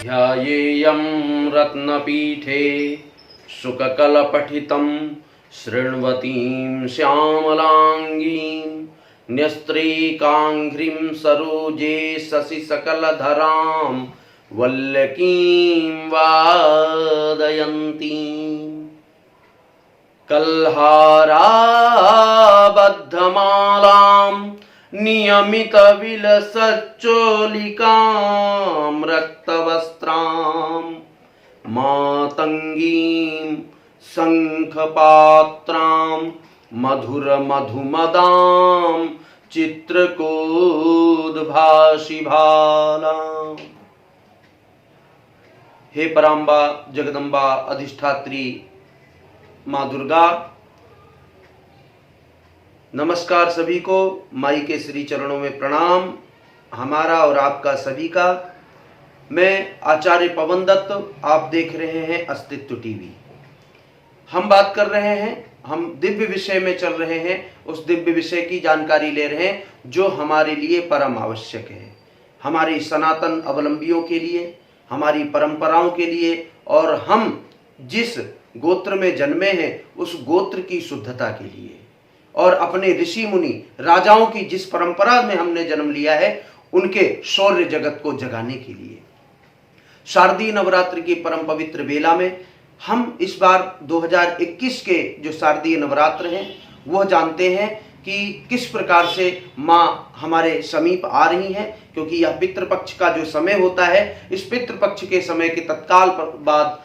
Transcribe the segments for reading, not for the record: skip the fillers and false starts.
ध्यायेयं रत्नपीठे शुककलपठितं शृण्वतीं श्यामलाङ्गीं न्यस्त्रीकाङ्घ्रिं सरोजे शशिसकलधरां वल्लकीं वादयन्तीं कल्हाराबद्धमालां नियमितविलसच्चोलिकां रक्तवस्त्रां मातङ्गीं शङ्खपात्रां मधुरमधुमदां चित्रकोद्भाषिभालाम्। हे पराम्बा जगदम्बा अधिष्ठात्री माँ दुर्गा, नमस्कार सभी को। माई के श्री चरणों में प्रणाम हमारा और आपका सभी का। मैं आचार्य पवन दत्त, आप देख रहे हैं अस्तित्व टीवी। हम बात कर रहे हैं, हम दिव्य विषय में चल रहे हैं, उस दिव्य विषय की जानकारी ले रहे हैं जो हमारे लिए परम आवश्यक है, हमारी सनातन अवलंबियों के लिए, हमारी परंपराओं के लिए, और हम जिस गोत्र में जन्मे हैं उस गोत्र की शुद्धता के लिए, और अपने ऋषि मुनि राजाओं की जिस परंपरा में हमने जन्म लिया है उनके शौर्य जगत को जगाने के लिए। शारदीय नवरात्र की परम पवित्र बेला में हम इस बार 2021 के जो शारदीय नवरात्र हैं वह जानते हैं कि किस प्रकार से माँ हमारे समीप आ रही हैं, क्योंकि यह पितृपक्ष का जो समय होता है, इस पितृपक्ष के समय के तत्काल बाद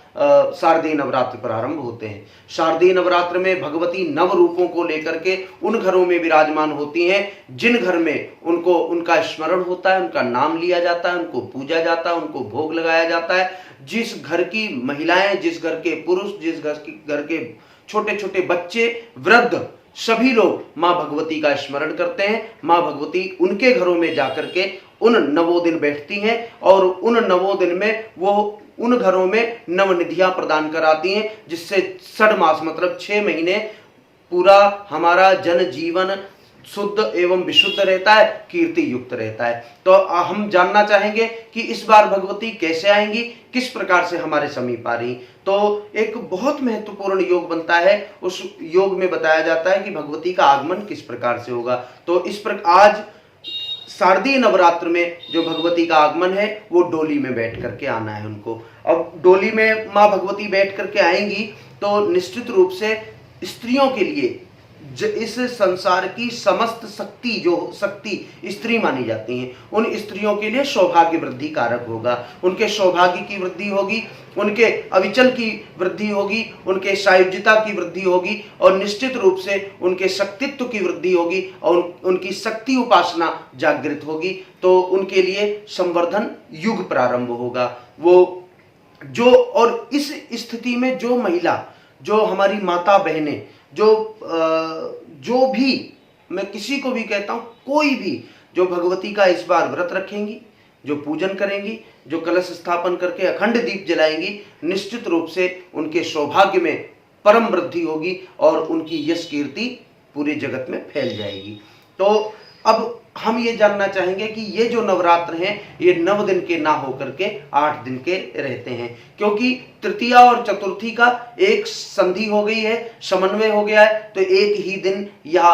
शारदीय नवरात्र प्रारंभ होते हैं। शारदीय नवरात्र में भगवती नव रूपों को लेकर के उन घरों में विराजमान होती हैं जिन घर में उनको उनका स्मरण होता है, उनका नाम लिया जाता है, उनको पूजा जाता है, उनको भोग लगाया जाता है। जिस घर की महिलाएं, जिस घर के पुरुष, जिस घर के छोटे छोटे बच्चे, वृद्ध, सभी लोग माँ भगवती का स्मरण करते हैं। माँ भगवती उनके घरों में जाकर के उन 9 दिन बैठती हैं और उन 9 दिन में वो उन घरों में नवनिधियां प्रदान कराती हैं, जिससे 6 मास मतलब 6 महीने पूरा हमारा जन जीवन शुद्ध एवं विशुद्ध रहता है, कीर्ति युक्त रहता है। तो हम जानना चाहेंगे कि इस बार भगवती कैसे आएंगी, किस प्रकार से हमारे समीप आ रही। तो एक बहुत महत्वपूर्ण योग बनता है, उस योग में बताया जाता है कि भगवती का आगमन किस प्रकार से होगा। तो इस प्रकार आज शारदीय नवरात्र में जो भगवती का आगमन है वो डोली में बैठ करके आना है उनको। अब डोली में माँ भगवती बैठ करके आएंगी तो निश्चित रूप से स्त्रियों के लिए इस संसार की समस्त शक्ति, जो शक्ति स्त्री मानी जाती हैं, उन स्त्रियों के लिए सौभाग्य वृद्धि कारक होगा। उनके सौभाग्य की वृद्धि होगी, उनके अविचल की वृद्धि होगी, उनके सायुज्यता की वृद्धि होगी, और निश्चित रूप से उनके शक्तित्व की वृद्धि होगी और उनकी शक्ति उपासना जागृत होगी। तो उनके लिए संवर्धन युग प्रारंभ होगा। वो जो, और इस स्थिति में जो महिला, जो हमारी माता बहनें, जो भी, मैं किसी को भी कहता हूं, कोई भी जो भगवती का इस बार व्रत रखेंगी, जो पूजन करेंगी, जो कलश स्थापन करके अखंड दीप जलाएंगी, निश्चित रूप से उनके सौभाग्य में परम वृद्धि होगी और उनकी यश कीर्ति पूरे जगत में फैल जाएगी। तो अब हम ये जानना चाहेंगे कि ये जो नवरात्र हैं ये 9 दिन के ना होकर के 8 दिन के रहते हैं, क्योंकि तृतीया और चतुर्थी का एक संधि हो गई है, समन्वय हो गया है, तो एक ही दिन यह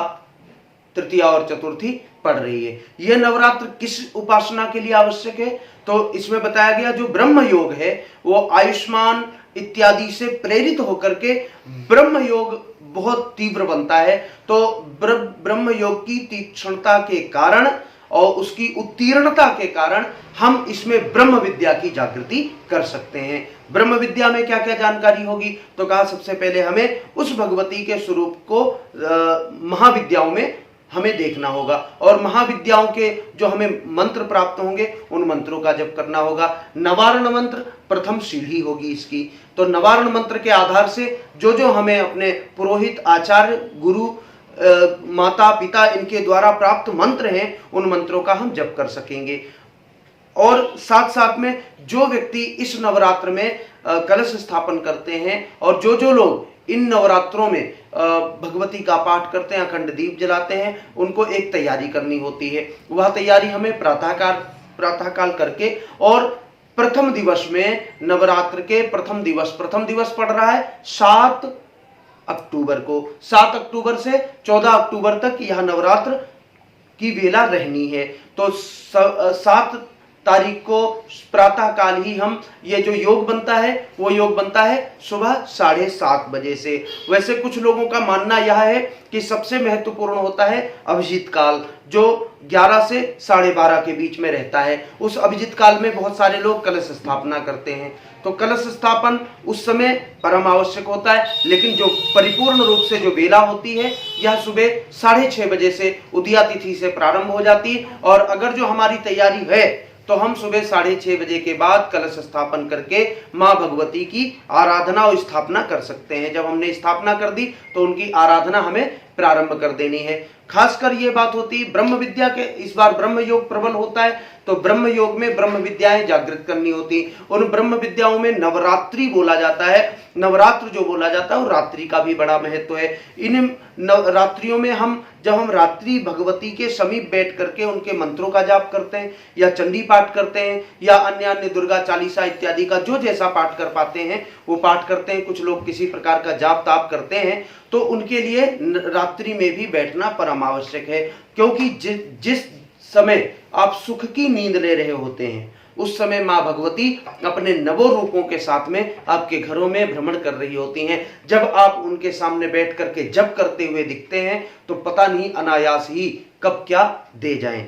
तृतीया और चतुर्थी पड़ रही है। यह नवरात्र किस उपासना के लिए आवश्यक है? तो इसमें बताया गया जो ब्रह्म योग है वो आयुष्मान इत्यादि से प्रेरित होकर के ब्रह्म योग बहुत तीव्र बनता है। तो ब्रह्म योग की तीक्ष्णता के कारण और उसकी उत्तीर्णता के कारण हम इसमें ब्रह्म विद्या की जागृति कर सकते हैं। ब्रह्म विद्या में क्या क्या जानकारी होगी? तो कहा सबसे पहले हमें उस भगवती के स्वरूप को महाविद्याओं में हमें देखना होगा, और महाविद्याओं के जो हमें मंत्र प्राप्त होंगे उन मंत्रों का जप करना होगा। नवारण मंत्र प्रथम सीढ़ी होगी इसकी। तो नवारण मंत्र के आधार से जो हमें अपने पुरोहित, आचार्य, गुरु, माता पिता इनके द्वारा प्राप्त मंत्र हैं उन मंत्रों का हम जप कर सकेंगे। और साथ साथ में जो व्यक्ति इस नवरात्र में कलश स्थापन करते हैं और जो लोग इन नवरात्रों में भगवती का पाठ करते हैं, अखंड दीप जलाते हैं, उनको एक तैयारी करनी होती है। वह तैयारी हमें प्रातःकाल करके और प्रथम दिवस में, नवरात्र के प्रथम दिवस पड़ रहा है 7 अक्टूबर को। 7 अक्टूबर से 14 अक्टूबर तक यह नवरात्र की वेला रहनी है। तो 7 तारीख को प्रातः काल ही हम ये जो योग बनता है वो योग बनता है सुबह 7:30 बजे से। वैसे कुछ लोगों का मानना यह है कि सबसे महत्वपूर्ण होता है अभिजीत काल, जो 11 से 12:30 के बीच में रहता है। उस अभिजीत काल में बहुत सारे लोग कलश स्थापना करते हैं, तो कलश स्थापन उस समय परम आवश्यक होता है। लेकिन जो परिपूर्ण रूप से जो वेला होती है यह सुबह 6:30 बजे से उदया तिथि से प्रारंभ हो जाती है। और अगर जो हमारी तैयारी है तो हम सुबह 6:30 बजे के बाद कलश स्थापन करके माँ भगवती की आराधना और स्थापना कर सकते हैं। जब हमने स्थापना कर दी तो उनकी आराधना हमें प्रारंभ कर देनी है। खासकर ये बात होती है ब्रह्म विद्या के, इस बार ब्रह्म योग प्रबल होता है, तो ब्रह्म योग में ब्रह्म विद्याएं जागृत करनी होती। उन ब्रह्म विद्याओं में नवरात्रि बोला जाता है। नवरात्र जो बोला जाता है वो रात्रि का भी बड़ा महत्व है। इन नवरात्रियों में जब हम रात्रि भगवती के समीप बैठ करके उनके मंत्रों का जाप करते हैं या चंडी पाठ करते हैं या अन्य दुर्गा चालीसा इत्यादि का जो जैसा पाठ कर पाते हैं वो पाठ करते हैं। कुछ लोग किसी प्रकार का जाप ताप करते हैं, तो उनके लिए रात्रि में भी बैठना परम आवश्यक है। क्योंकि जिस समय आप सुख की नींद ले रहे होते हैं उस समय माँ भगवती अपने नवों रूपों के साथ में आपके घरों में भ्रमण कर रही होती हैं। जब आप उनके सामने बैठ करके जप करते हुए दिखते हैं तो पता नहीं अनायास ही कब क्या दे जाएं,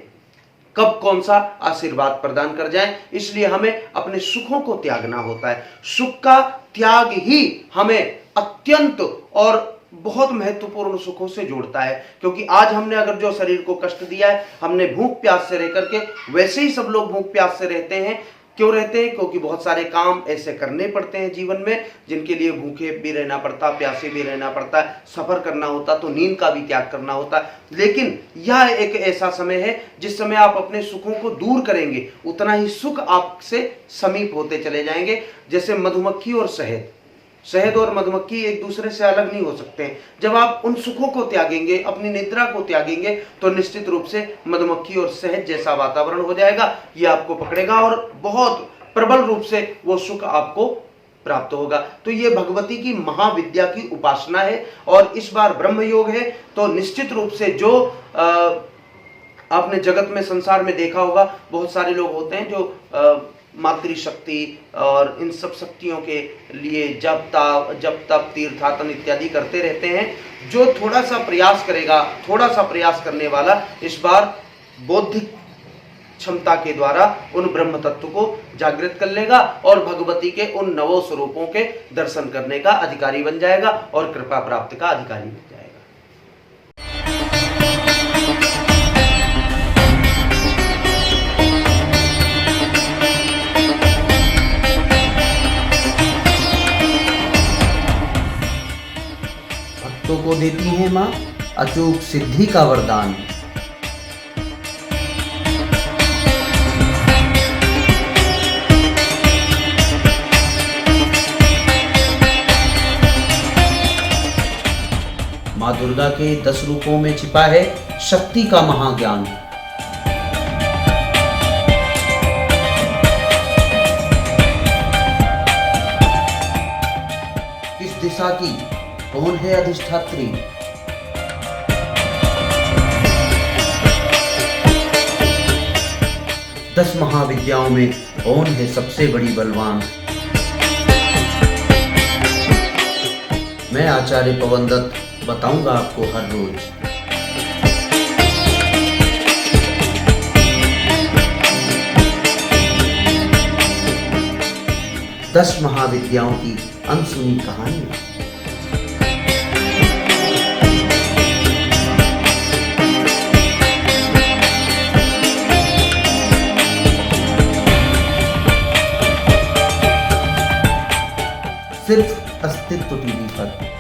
कब कौन सा आशीर्वाद प्रदान कर जाएं। इसलिए हमें अपने सुखों को त्यागना होता है। सुख का त्याग ही हमें अत्यंत और बहुत महत्वपूर्ण सुखों से जोड़ता है। क्योंकि आज हमने अगर जो शरीर को कष्ट दिया है, हमने भूख प्यास से रह करके, वैसे ही सब लोग भूख प्यास से रहते हैं। क्यों रहते हैं? क्योंकि बहुत सारे काम ऐसे करने पड़ते हैं जीवन में जिनके लिए भूखे भी रहना पड़ता, प्यासे भी रहना पड़ता है, सफर करना होता, तो नींद का भी त्याग करना होता है। लेकिन यह एक ऐसा समय है जिस समय आप अपने सुखों को दूर करेंगे उतना ही सुख आपसे समीप होते चले जाएंगे। जैसे मधुमक्खी और शहद और मधुमक्खी एक दूसरे से अलग नहीं हो सकते हैं। जब आप उन सुखों को त्यागेंगे, अपनी निद्रा को त्यागेंगे, तो निश्चित रूप से मधुमक्खी और शहद जैसा वातावरण हो जाएगा, ये आपको पकड़ेगा और बहुत प्रबल रूप से वो सुख आपको प्राप्त होगा। तो ये भगवती की महाविद्या की उपासना है। और इस बार ब्रह्म योग है, तो निश्चित रूप से जो आपने जगत में संसार में देखा होगा, बहुत सारे लोग होते हैं जो मातृशक्ति और इन सब शक्तियों के लिए जप तप तीर्थाटन इत्यादि करते रहते हैं। जो थोड़ा सा प्रयास करेगा, थोड़ा सा प्रयास करने वाला इस बार बौद्धिक क्षमता के द्वारा उन ब्रह्म तत्व को जागृत कर लेगा और भगवती के उन नवों स्वरूपों के दर्शन करने का अधिकारी बन जाएगा और कृपा प्राप्त का अधिकारी बन जाएगा। भक्तों को देती है माँ अचूक सिद्धि का वरदान। माँ दुर्गा के 10 रूपों में छिपा है शक्ति का महाज्ञान। इस दिशा की कौन है अधिष्ठात्री? दस महाविद्याओं में कौन है सबसे बड़ी बलवान? मैं आचार्य पवन दत्त बताऊंगा आपको हर रोज। दस महाविद्याओं की अनसुनी कहानी। सिर्फ अस्तित्व टीवी पर।